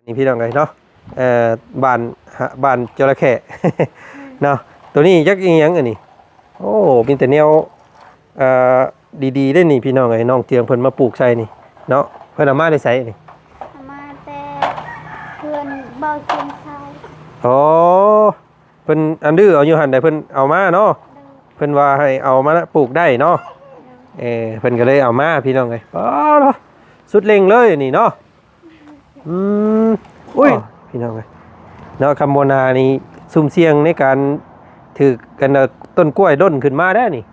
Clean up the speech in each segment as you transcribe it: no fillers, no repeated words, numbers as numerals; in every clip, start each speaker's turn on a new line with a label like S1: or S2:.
S1: นี่พี่น้องไงเนาะบ้านบ้านจระเข้ เนาะตัวนี้ยักษ์อีหยังอันนี้โอ้มีแต่แนวดีๆได้นี่พี่น้องไงน้องเตียงเพิ่นมาปลูกใส่นี่เนาะเพิ่นเอามาได้ใส่นี่
S2: มาแต่เพื่อนเบาเชียงชาย
S1: อ๋อเพิ่นอันดื้อเอาอยู่หั่นได้เพิ่นเอามาเนาะเพิ่นว่าให้เอามาปลูกได้เนาะเพิ่นก็เลยเอามาพี่น้องไงอ๋อเนาะสุดเร่งเลยนี่เนาะอุ้ยพี่น้องไงเนาะคำโบนานี่ซุ่มเสียงในการถือกันต้นกล้วยด้นขึ้นมาได้นี่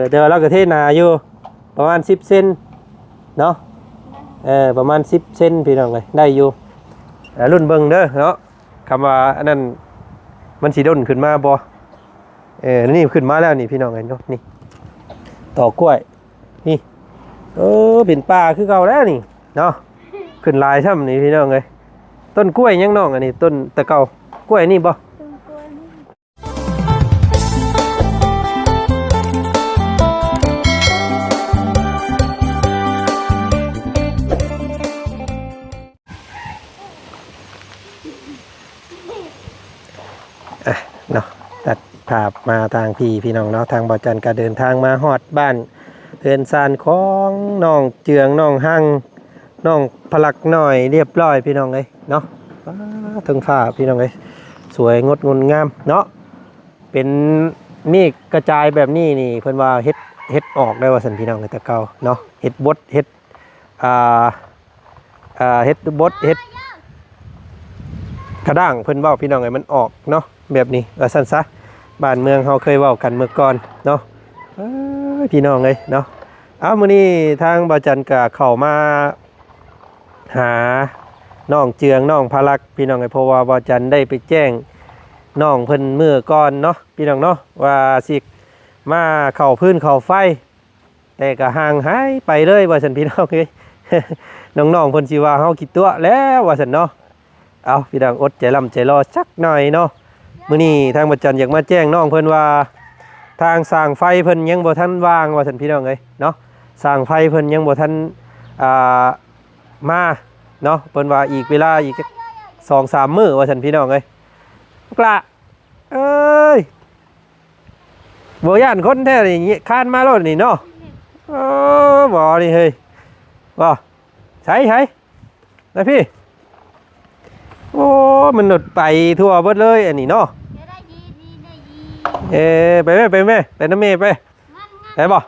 S1: เดี๋ยวเราก็เทนาอยู่ประมาณ10 เซนเนาะประมาณ10 เซนพี่น้องไงได้อยู่รุ่นเบิ่งเด้อเนาะคำว่าอันนั้นมันสีด้นขึ้นมาบ่นี่ขึ้นมาแล้วนี่พี่น้องไงเนาะนี่ต่อกล้วยนี่เป็นป่าคือเก่าแล้วนี่เนาะขึ้นลายช่ำนี่พี่น้องเลยต้นกล้วยยังน้องอันนี้ต้นตะเก่ากล้วยนี่บ่เนาะตัดภาพมาทางพี่น้องเนาะทางบ่อจันก็เดินทางมาฮอดบ้านเฮือนซานของน้องเจืองน้องหั่งน้องพลักหน่อยเรียบร้อยพี่น้องเลยเนาะถึงฟ้าพี่น้องเลยสวยงดงามเนาะเป็นมีกระจายแบบนี้นี่เพิ่นว่าเฮ็ดออกได้ว่าสันพี่น้องเลยแต่เก่าเนาะเฮ็ดบดเฮ็ดเฮ็ดบดเฮ็ดกระด้างเพิ่นเว้าพี่น้องเลยมันออกเนาะแบบนี้ว่าซั่นซะบ้านเมืองเฮาเคยเว้ากันเมื่อก่อนเนาะพี่น้องเลยเนาะมื้อนี้ทางบ่อจันก็เข้ามาหาน้องเจืองน้องพลักพี่น้องเลยเพราะว่าบ่อจันได้ไปแจ้งน้องเพิ่นเมื่อก่อนเนาะพี่น้องเนาะว่าสิมาเข้าพื้นเข้าไฟแต่ก็ห่างหายไปเลยว่าซั่นพี่น้องเอ้ย น้องๆเพิ่นสิว่าเฮาคิดตัวแล้วว่าซั่นเนาะเอาพี่น้องอดใจร่ำใจรอสักหน่อยเนาะมื้อนี้ทางบ่อจันอยากมาแจ้งน้องเพิ่นว่าทางสร้างไฟเพิ่นยังบ่ทันวางว่าซั่นพี่น้องเอ้ยเนาะสร้างไฟเพิ่นยังบ่ทันมาเนาะเพิ่นว่าอีกเวลาอีก 2-3 มื้อว่าซั่นพี่น้องเอ้ยกละเอ้ยบ่ย่านคนแท้นี่คานมาแล้วนี่เนาะบ่นี่เฮ้ยบ่ใช่นะพี่โอ้มันหนดไปทั่วเบิดเลยอันนี้เนาะไปแม่ไปน้ำเมย์ไปบ่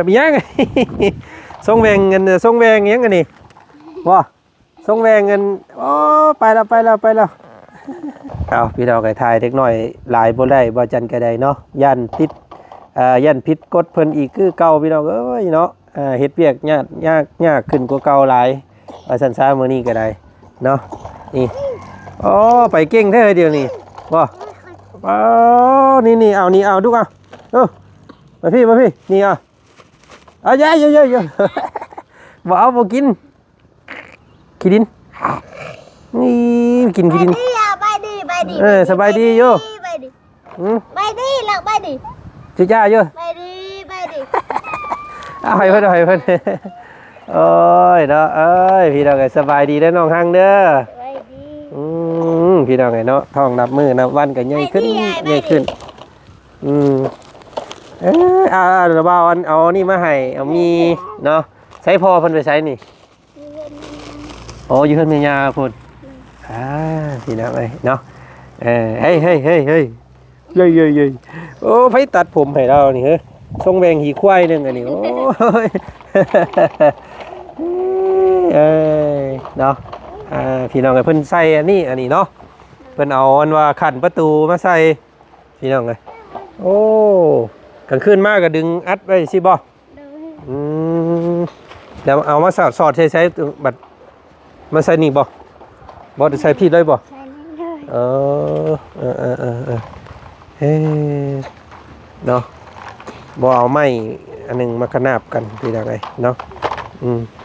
S1: มียังไงส่งแวงเงินส่งแวงยังไงนี่บ่ส่งแวงเงินโอ้ไปแล้วเอาพี่น้องไก่ทายเล็กน้อยหลายบ่ได้บ่จันก็ได้เนาะยันติดยันพิษกดเพิ่นอีกคือเก่าพี่น้องเอ้ยเนาะเฮ็ดเวียกยากขึ้นกว่าเก่าหลายว่าซั่นซะมื้อนี้ก็ได้เนาะนี่อ๋อไปเก่งแท้เดียวนี่บ่นี่เอานี่เอาดุกเอามาพี่นี่เอาเยอะบ่เอาบ่กินขี้ดินนี่กินขี้ดิน
S2: ไปดี
S1: สบายดีอยู่
S2: ไปดีหลักไปดี
S1: จ้าอยู่
S2: ไปดี
S1: เอาให้เพิ่นโอ้ยเนาะเอ้ยพี่น้องไงสบายดีแล้วน้องหั่งเด้อ
S2: ไปดี
S1: พี่น้องไงเนาะท้องนับมื้อนับวันก็ใหญ่ขึ้นเดี๋ยวบ่าวเอานี่มาให้เอามีเนาะใช้พอเพิ่นไปใช้นี่โอ้อยู่เพิ่นแม่ย่าพุ่นพี่น้องเอ้ยเนาะเฮ้ยเย้โอ้ไผตัดผมให้เรานี่เฮ้ยทรงแวงหีควายนึงอันนี้โอ้ยเนาะพี่น้องไอ้เพิ่นใส่อันนี้เนาะเพิ่นเอาอันว่าขันประตูมาใส่พี่น้องเลยโอ้กลางคืนมากก็ดึงอัดไว้สิบ่เดี๋ยวเอามาสอดใช้บัดมาใส่นี่บ่จะใส่พี่เลยบ่เนาะบ่เอาไม้อันนึงมาขนาบกันพี่น้องเลยเนาะ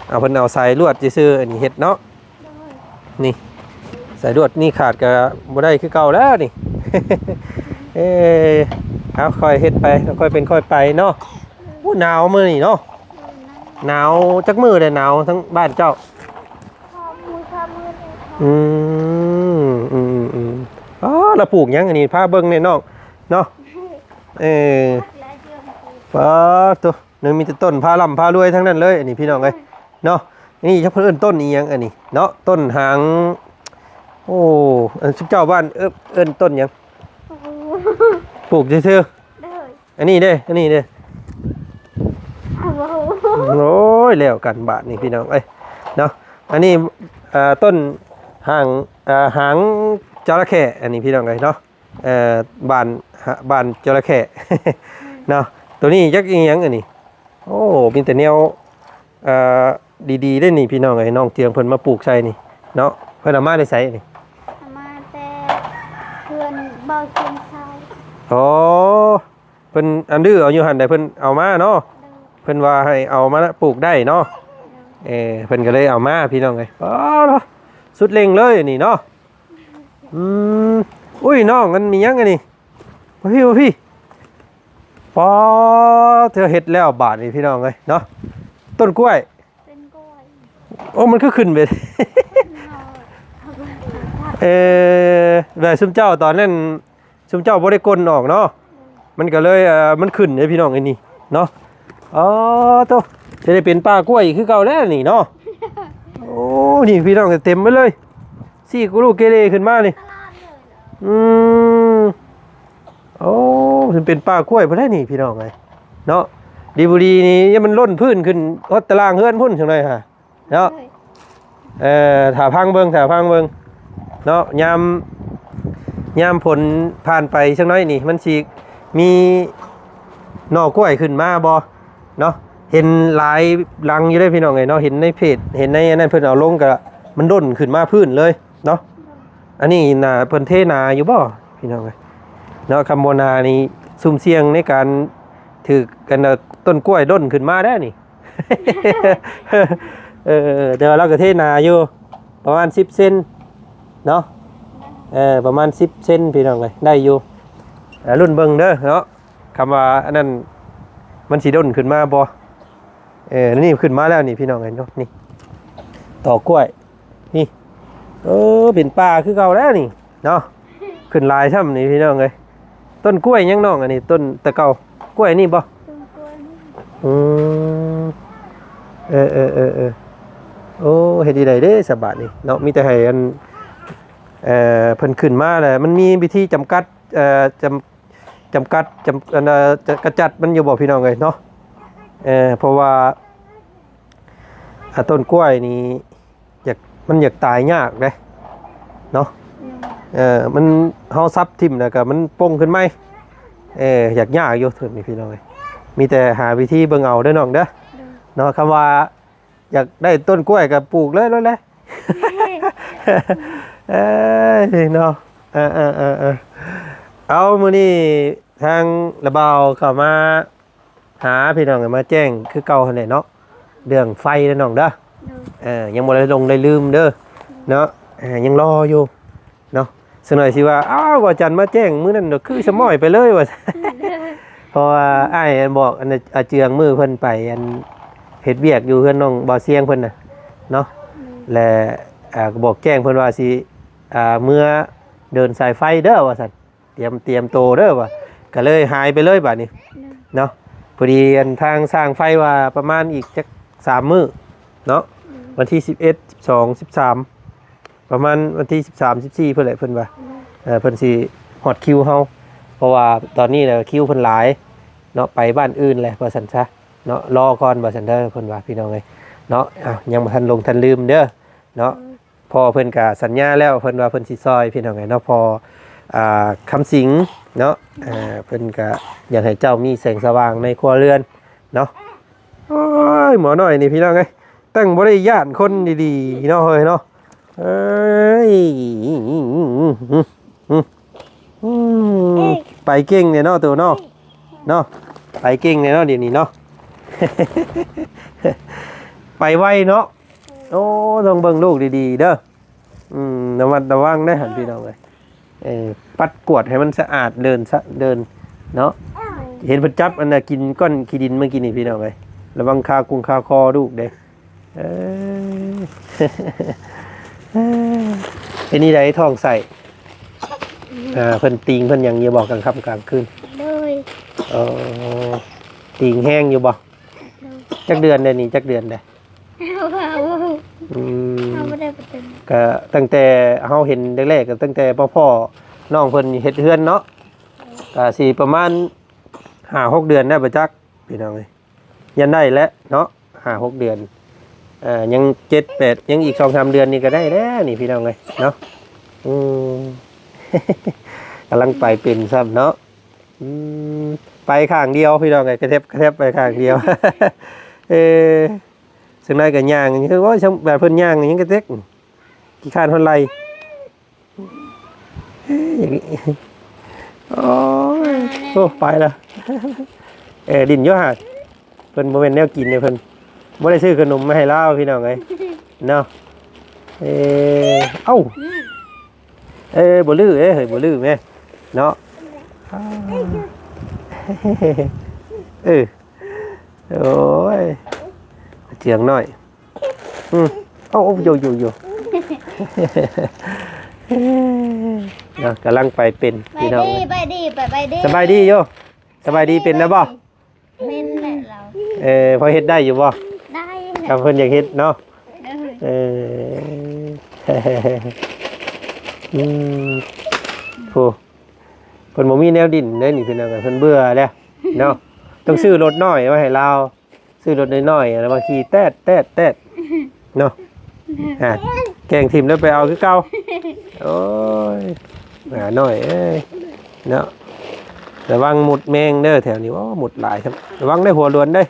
S1: เอาเพิ่นเอาสายลวดซื่อๆอันนี้เฮ็ดเนาะนี่สายลวดนี่ขาดก็บ่ได้คือเก่าแล้วนี่ เอาค่อยเฮ็ดไปค่อยเป็นค่อยไปเนาะหนาวมื้อนี่เนาะ หนาวจักมือเลยหนาวทั้งบ้านเจ้า
S2: มือเลยค่ะ
S1: อ๋อเราปลูกหยังอันนี้พาเบิ่งในนอกเนาะเออ
S2: และเดือนปู
S1: ป้าตัวนึงมีแต่ต้นพาล่ำพารวยทั้งนั้นเลยอันนี้พี่น้องเอ้ยเนาะนี่เฉพาะเอิ้นต้นอีหยังอันนี้เนาะต้นหางโอ้อันเจ้าบ้านเอิ้นต้นหยัง
S2: โอ้โห
S1: ปลูกซื่อ
S2: เด้อ
S1: ๆอันนี้เด้อันนี้เด้
S2: โอ้โห
S1: โอ้ยแล้วกันบาทนี่พี่น้องเอ้ยเนาะอันนี้ต้นหางจระเข้อันนี้พี่น้องเอ้ยเนาะบานจระเข้ เนาะตัวนี้ยักษ์อีหยังอันนี้โอ้มีแต่แนวดีๆได้นี่พี่น้องเอ้ยน้องเตียงเพิ่นมาปลูกใส่นี่เนาะเพิ่นเอามาได้ใส่นี่
S2: มาแต่เพื่อนเบาเชียงชาย
S1: อ๋อเพิ่นอันดื้อเอาอยู่หั่นได้เพิ่นเอามาเนาะ
S2: เด้อ
S1: เพิ่นว่าให้เอามาปลูกได้เนาะ เพิ่นก็เลยเอามาพี่น้องเอ้ยอ๋อเนาะสุดเร่งเลยนี่เนาะอุ้ยน้องมันมีหยังอันนี้พี่ปอเธอเฮ็ดแล้วบาทนี่พี่น้องเอ้ยเนาะต้นกล้วย
S2: เป็นกล้วย
S1: โอ้มันคือขึ้นไป
S2: นอน
S1: แบบซุมเจ้าตอนนั้นซุมเจ้าบ่ได้กลนออกเนาะมันก็เลยมันขึ้นเลยพี่น้องไอ้นี่เนาะอ๋อโตจะได้เป็นป้ากล้วยคือเก่าแล้วนี่เนาะโอ้นี่พี่น้องเต็มไปเลยสี่กูรูเกเรขึ้นมานี่
S2: ตลาดเลยเหรอ
S1: อืมโอ้มันเป็นป้ากล้วยบ่ได้นี่พี่น้องไงเนาะดีบุรีนี่ยังมันล้นพื้นขึ้นฮอดตารางเฮือนพุ่นจังได๋ฮะเนาะ ถ้าพังเบิ่งเนาะยามผลผ่านไปสักน้อยนี่มันสิมีหน่อกล้วยขึ้นมาบ่เนาะเห็นหลายรังอยู่ได้พี่น้องไงเนาะเห็นในเพจเห็นในอันนั้นเพิ่นเอาลงก็มันด้นขึ้นมาพื้นเลยเนาะอันนี้น่ะเพิ่นเทนาอยู่บ่พี่น้องเอ้ยเนาะคำโบนานี่ซุ่มเสี่ยงในการถือกันต้นกล้วยด้นขึ้นมาได้นี่ เดี๋ยวเราก็เทนาอยู่ประมาณ10 เซนเนาะประมาณ10 เซนพี่น้องเลยได้อยู่รุ่นเบิ่งเด้อเนาะคำว่าอันนั้นมันสีด้นขึ้นมาบ่นี่ขึ้นมาแล้วนี่พี่น้องเห็นเนาะนี่ต่อกล้วยนี่เป็นป่าคือเก่าแล้วนี่เนาะขึ้นลายช่ำนี่พี่น้องเลยต้นกล้วยยังน้องอันนี้ต้นตะเกากล้วยนี่บ่
S2: เป็นกล้วยนี่
S1: อืมโอ้เฮ็ดดีได้เด้สบายนี่เนาะมีแต่ให้อันเพิ่นขึ้นมาแหละมันมีวิธีจำกัดจำกัดจะกระจัดมันอยู่บ่พี่น้องเอ้ยเนาะเพราะว่าต้นกล้วยนี่มันอยากตายยากเด้เนาะมันเฮาซับทิ่มแล้วก็มันป่งขึ้นไหมอยากยากอยู่เถิดนี่พี่น้องเอ้ยมีแต่หาวิธีเบิ่งเอาเด้อน้องเด้อเนาะคำว่าอยากได้ต้นกล้วยก็ปลูกเลยเลยเนาะเอามื้อนี้ทางระเบาเข้ามาหาพี่น้องมาแจ้งคือเก่าหั่นแหละเนาะเรื่องไฟเด้อน้องเด้อยังบ่ได้ลงได้ลืมเด้อเนาะยังรออยู่เนาะสักหน่อยสิว่าอ้าวว่าจันมาแจ้งมื้อนั้นคือสมอยไปเลยว่า เพราะว่าอ้ายบอกอันเจืองมือเพิ่นไปอันเฮ็ดเวียกอยู่เฮือนน้องบ่อเสียงเพิ่นน่ะเนาะและก็บอกแจ้งเพิ่นว่าสิเมื่อเดินสายไฟเด้อว่าซั่นเตรียมโตเด้อว่าก็เลยหายไปเลยบัดนี้เนาะพอดีอันทางสร้างไฟว่าประมาณอีกจัก3 มื้อเนาะวันที่11 12 13ประมาณวันที่13 14เพิ่นแหละเพิ่นว่าเพิ่นสิฮอดคิวเฮาเพราะว่าตอนนี้น่ะคิวเพิ่นหลายเนาะไปบ้านอื่นแหละว่าซั่นซะเนาะรอก่อนว่าซั่นเด้อเพิ่นว่าพี่น้องเอ้ยเนาะยังบ่ทันลงทันลืมเด้อเนาะพอเพิ่นก็สัญญาแล้วเพิ่นว่าเพิ่นสิซอยพี่น้องเอ้ยเนาะพอคำสิงเนาะเพิ่นก็อยากให้เจ้ามีแสงสว่างในครัวเรือนเนาะโอ้ยหมอน้อยนี่พี่น้องเอ้ยตั้งบ่ได้ย่านคนดีๆเนาะเฮ้ยเนาะเอ้ยไปเก่งเนี่ยเนาะตัวเนาะเนาะไปเก่งเนี่ยเนาะเดี๋ยวนี้เนาะ ไปไวเนาะโอ้ต้องเบิ่งลูกดีๆเด้อระมัดระวังได้หันพี่น้องเลยปัดกวาดให้มันสะอาดเดินเนาะเห็นเพิ่นจับอันน่ะกินก้อนขี้ดินเมื่อกี้นี่พี่น้องเลย ระวังคากุงคาคอลูกเด้เออ เป็นนี่ได้ท้องใส่เพิ่นติงเพิ่นหยังอย่าบอกกลางค่ำกลางคืน
S2: โดย
S1: เออติงแห้งอยู่บ่จักเดือนเด้นี่จักเดือนเด้
S2: เอาไม่ได้ประตู
S1: ก็ตั้งแต่เฮาเห็นแรกๆก็ตั้งแต่พ่อน้องเพิ่นเฮ็ดเฮือนเนาะก็สิประมาณ5-6 เดือนได้บ่จักพี่น้องเอ้ยยันได้แล้วเนาะ5-6 เดือนยัง7-8ยังอีก 2-3 เดือนนี่ก็ได้แล้วนี่พี่น้องเอ้ยเนาะอืม กำลังไปเป็นซ้ำเนาะไปข้างเดียวพี่น้องเอ้ยกระเทบไปข้างเดียว ซึ่งได้กับย่างคือว่าแบบเพิ่นย่างยังกระเต็กกี่ข้านเท่าไรอย่างนี้โอ้ไปละดินเยอะฮะเพิ่นบ่เป็นแนวกินเนี่ยเพิ่นบ่ได้ซื้อขนมมาให้เล่าพี่น้องไงเนาะเอ้าบ่ลื้อเฮ้ยบ่ลื้อแม่เนาะโอ้ยเจียงหน่อยโอ้อยู่กำลังไปเป็นพี่น้อง
S2: ไปดี
S1: สบายดีโยสบายดีเป็นนะบ่
S2: เป็นแหละเรา
S1: พอเฮ็ดได้อยู่บ่
S2: ได้
S1: ครับเพิ่นอยากเฮ็ดเนาะโอ้เพิ่นบ่มีแนวดินเด้นี่พี่น้องเพิ่นเบื่อแล้วเนาะต้องซื้อรถน้อยไว้ให้เราซื้อรถน้อยๆแล้วมาขี่แต๊ดเนาะแกงทิมแล้วไปเอาคือเก่าโอ้ยน้อยเนาะระวังหมุดแมงเด้อแถวนี้ว่าหมุดหลายครับระวังได้หัวล้วนได้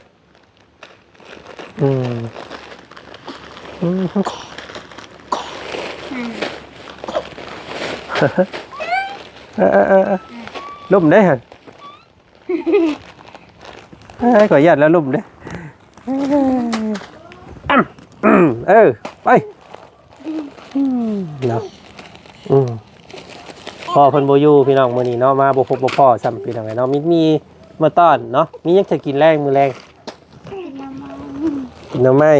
S1: ลุ่มได้ฮะขออนุญาตแล้วลุ่มได้ไปเนาะพ่อเพิ่นบ่อยู่พี่น้องมื้อนี้เนาะมาบ่พบบ่พ้อซ้ำพี่น้องเนาะมีมาต้อนเนาะมีหยังจะกินแรงมื้อแรงกินน้ำไม้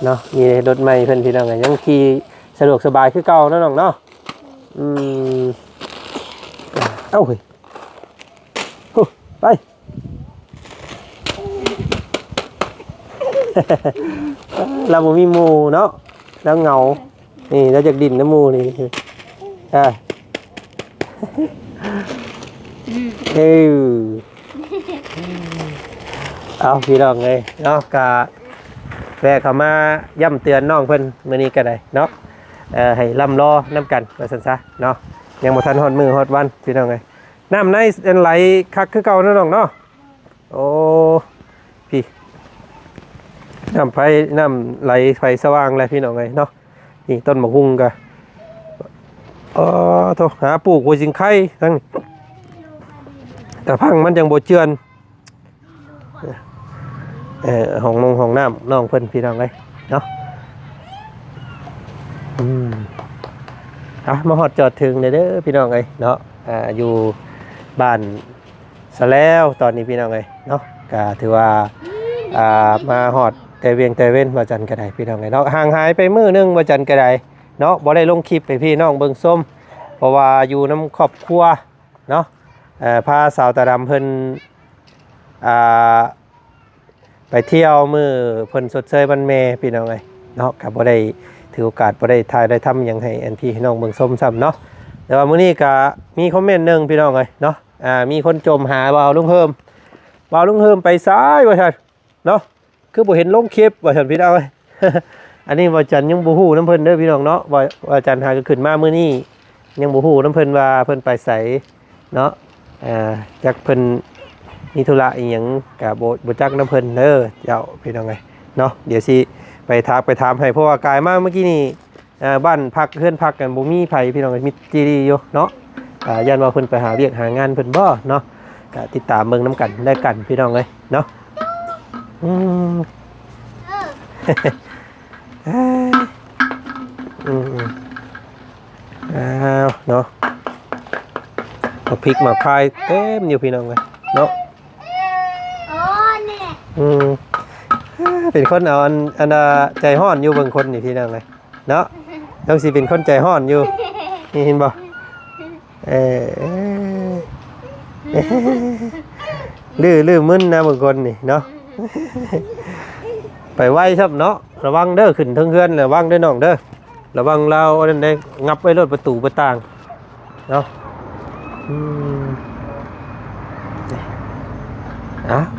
S1: เนาะมีรถใหม่เพิ่นพี่น้องยังขี่สะดวกสบายคือเก่าเนาะน้องเนาะเอ้าเฮ้ยไปเราบ่มีหมู่เนาะแล้วเหงานี่แล้วจากดินน้ำหมู่นี่เอาพี่น้องเลยเนาะกะแวะเข้ามาย้ำเตือนน้องเพิ่นมื้อนี้ก็ได้เนาะให้ล่ำรอน้ำกันว่าซั่นซะเนาะยังบ่ทันฮอดมื้อฮอดวันพี่น้องเอ้ยน้ำในไหลคักคือเก่าเนาะน้องเนาะโอ้พี่น้ำไหลไฟสว่างเลยพี่น้องเอ้ยเนาะนี่ต้นมะฮุ่งก็โทษหาปลูกหัวสิงไข่ทั้งแต่พังมันยังบ่เจือนห้องน้ำน้องเพิ่นพี่น้องเอ้ยเนาะมาฮอดจอดถึงเด้อพี่น้องเอ้ยเนาะอยู่บ้านซะแล้วตอนนี้พี่น้องเอ้ยเนาะก็ถือว่ามาฮอดแต่เว้นว่าจันก็ได้พี่น้องเอ้ยเนาะห่างหายไปมื้อนึงว่าจันก็ได้เนาะบ่ได้ลงคลิปให้พี่น้องเบิ่งส้มเพราะว่าอยู่น้ำครอบครัวเนาะพาสาวตาดำเพิ่นไปเที่ยวมื้อเพิ่นสดเชยวันแม่พี่น้องเอ้ยเนาะก็บ่ได้ถือโอกาสบ่ได้ถ่ายได้ทำหยังให้พี่น้องเบิ่งส้มซ้ำเนาะแต่ว่ามื้อนี้ก็มีคอมเมนต์นึงพี่น้องเอ้ยเนาะมีคนจมหาบ่าวลุงเพิ่มไปซ้ายว่าซั่นเนาะคือบ่เห็นลงคลิปว่าซั่นพี่น้องเอ้ย อันนี้ว่าจันยังบ่ฮู้น้ำเพิ่นเด้อพี่น้องเนาะว่าจันหาก็ขึ้นมามื้อนี้ยังบ่ฮู้น้ำเพิ่นว่าเพิ่นไปไสเนาะจักเพิ่นมีธุระอีหยังก็บ่จักน้ำเพิ่นเด้อเจ้าพี่น้องเอ้ยเนาะเดี๋ยวสิไปถามให้เพราะว่ากายมาเมื่อกี้นี่บ้านพักเฮือนพักกันบ่มีไผพี่น้องเอ้ยมีจีดีอยู่เนาะยันว่าเพิ่นไปหาเวียกหางานเพิ่นบ่เนาะก็ติดตามเบิ่งนํกันได้กันพี่น้องเอ้ยเนาะเนาะมาพริกมาพายเต็มอยู่พี่น้องเลยเนาะ อืมเป็นคนเอาอันใจห้อนอยู่บางคนนี่พี่น้องเลยเนาะต้องสิเป็นคนใจห้อนอยู่นี่เห็นบ่ลื้อมึนนะบางคนนี่เนาะไปไว้ครับเนาะระวังเด้อขึ้นเทิงเฮือนระวังเด้อน้องเด้อระวังเราอันนั้นได้งับไว้รถประตูประต่างเนาะ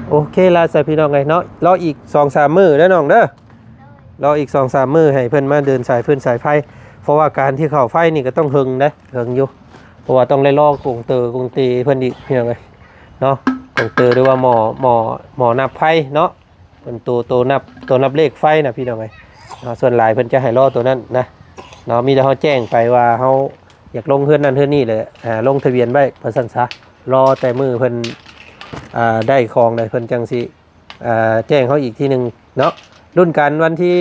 S1: โอเคลาสพี่น้องไงเนาะรออีก 2-3 มื้อเด้อน้องเด้อรออีก 2-3 มื้อให้เพิ่นมาเดินสายพื้นสายไฟเพราะว่าการที่เข้าไฟนี่ก็ต้องหึงเด้หึงอยู่เพราะว่าต้องได้ลอกกงเตอกงตีเพิ่นอีกพี่น้องเอ้ยเนาะกงเตอหรือว่าหมอนับไฟเนาะเป็นตัวนับเลขไฟนะพี่น้องเอ้ยส่วนหลายเพิ่นจะให้รอตัวนั้นนะเนาะมีแต่เฮาแจ้งไปว่าเฮาอยากลงเฮือนนั้นเฮือนนี้เลยลงทะเบียนไว้เพิ่นซั่นซะรอแต่มื้อเพิ่นได้ของได้เพิ่นจังสิแจ้งเขาอีกทีหนึ่งเนาะรุ่นกันวันที่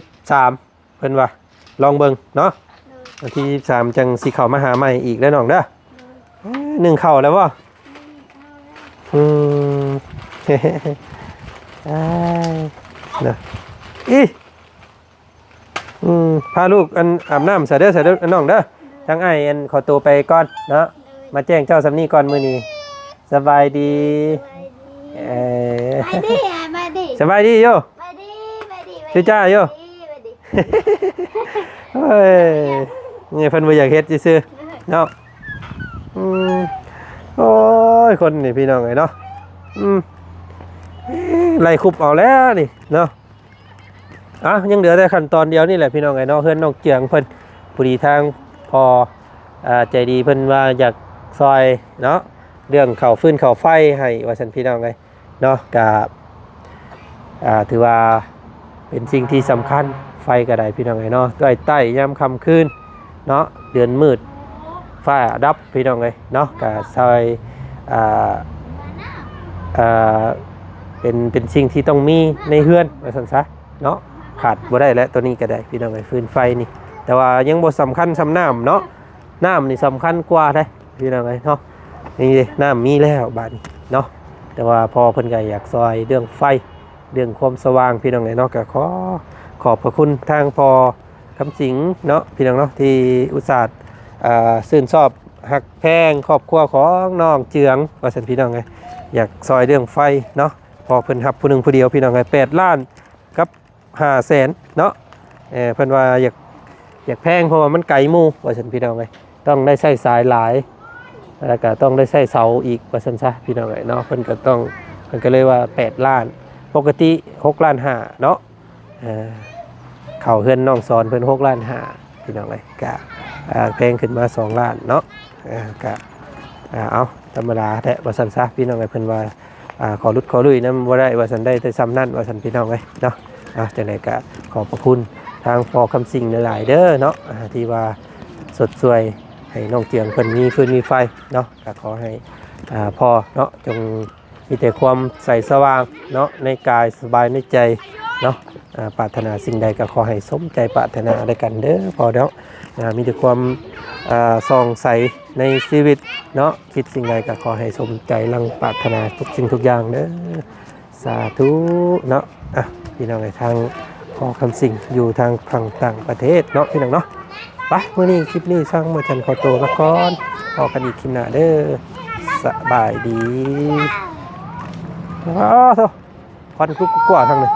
S1: 13เพิ่นว่าลองเบิ่งเนาะวันที่13จังสิเข้ามาหาใหม่อีกแล้วน้องเด้อหนึ่งเข้าแล้วบ่เนาะพาลูกอันอาบน้ำใส่เด้อน้องเด้อทั้งไอ้อันขอตัวไปก่อนเนาะมาแจ้งเจ้าสำนีก่อนมื้อนี้สบายดีสบายดีโยชื่อจ้าโยเฮ้ยนี่เพิ่นบ่อยากเฮ็ดซื่อๆเนาะโอ้ยคนนี่พี่น้องไงเนาะไล่คุบเอาแล้วนี่เนาะยังเหลือแต่ขั้นตอนเดียวนี่แหละพี่น้องไงเนาะเพื่อนน้องเจียงเพิ่นผู้ดีทางพอใจดีเพิ่นว่าอยากซอยเนาะเรื่องเข่าฟื้นเข่าไฟให้ว่าสันพี่น้องไงเนาะกับถือว่าเป็นสิ่งที่สำคัญไฟก็ได้พี่น้องไงเนาะใต้ยามค่ำคืนเนาะเดือนมืดฟ้าดับพี่น้องไงเนาะกับซอยเป็นสิ่งที่ต้องมีในเฮือนว่าสันซะเนาะขาดบ่ได้แล้วตัวนี้ก็ได้พี่น้องไงฟื้นไฟนี่แต่ว่ายังบ่สำคัญสำน้ำเนาะน้ำนี่สำคัญกว่าได้พี่น้องไงเนาะนี่น้ำมีแล้วบาดนี้เนาะแต่ว่าพอเพิ่นก็อยากซอยเรื่องไฟเรื่องความสว่างพี่น้องไงเนาะก็ขอบพระคุณทางพอคำสิงเนาะพี่น้องเนาะที่อุตส่าห์ซื่นชอบหักแพงครอบครัวของน้องเจืองว่าซั่นพี่น้องไงอยากซอยเรื่องไฟเนาะพอเพิ่นรับผู้หนึ่งผู้เดียวพี่น้องไง8 ล้านกับ500,000เนาะเพิ่นว่าอยากแพงเพราะว่ามันไกลหมู่ว่าซั่นพี่น้องไงต้องได้ใช้สายหลายแล้วก็ต้องได้ใช้เสาอีกว่าซั่นซะพี่น้องเนาะเพิ่นก็เลยว่า8 ล้านปกติ6 ล้าน5เนาะเข้าเฮือนน้องสอนเพิ่น6 ล้าน5พี่น้องก็แพงขึ้นมา2 ล้านเนาะก็เอาธรรมดาแท้ว่าซั่นซะพี่น้องเพิ่นว่าขอลุยนำบ่ได้ว่าซั่นได้แต่ซ้ำนั่นว่าซั่นพี่น้องเนาะจังได๋ก็ขอบพระคุณทางพอคำสิ่งหลายๆเด้อเนาะที่ว่าสดสวยให้น้องเจียงเพิ่นมีฟืนมีไฟเนาะก็ขอให้พ่อเนาะจงมีแต่ความใสสว่างเนาะในกายสบายในใจเนาะปรารถนาสิ่งใดก็ขอให้สมใจปรารถนาด้วยกันเด้อพอแล้วมีแต่ความส่องใสในชีวิตเนาะคิดสิ่งใดก็ขอให้สมใจลังปรารถนาทุกสิ่งทุกอย่างเด้อสาธุเนาะพี่น้องในทางพอคำสิ่งอยู่ทางฝั่งต่างประเทศเนาะพี่น้องเนาะไปเมื่อนี้คลิปนี้สร้างเมื่อฉันขอตัวละก่อนพอกันอีกคลิปหน้าเด้อสบายดีโธ่ควันกุ๊กกว่าทางนึง